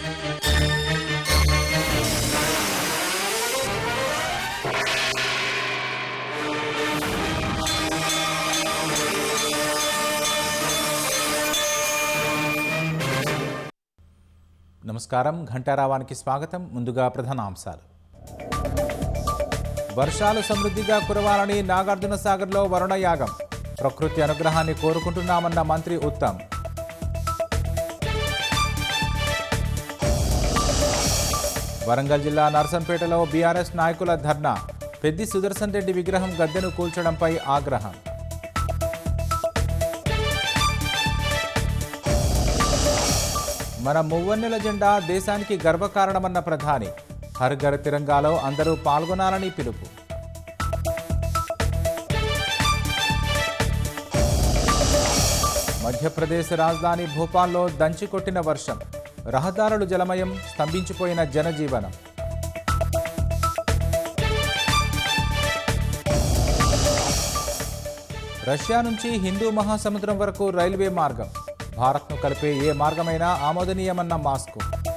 నమస్కారం, ఘంటారావానికి స్వాగతం. ముందుగా ప్రధానాంశాలు. వర్షాలు సమృద్ధిగా కురవాలని నాగార్జున సాగర్లో వరుణయాగం. ప్రకృతి అనుగ్రహాన్ని కోరుకుంటున్నామన్న మంత్రి ఉత్తమ్. వరంగల్ జిల్లా నర్సంపేటలో బీఆర్ఎస్ నాయకుల ధర్నా. పెద్ది సుదర్శన్ రెడ్డి విగ్రహం గద్దెను కూల్చడంపై ఆగ్రహం. మన మువ్వన్నెల జెండా దేశానికి గర్వకారణమన్న ప్రధాని. హర్ ఘర్ తిరంగాలో అందరూ పాల్గొనాలని పిలుపు. మధ్యప్రదేశ్ రాజధాని భోపాల్లో దంచికొట్టిన వర్షం. రహదారులు జలమయం, స్తంభించిపోయిన జనజీవనం. రష్యా నుంచి హిందూ మహాసముద్రం వరకు రైల్వే మార్గం. భారత్ను కలిపే ఏ మార్గమైనా ఆమోదనీయమన్న మాస్కో.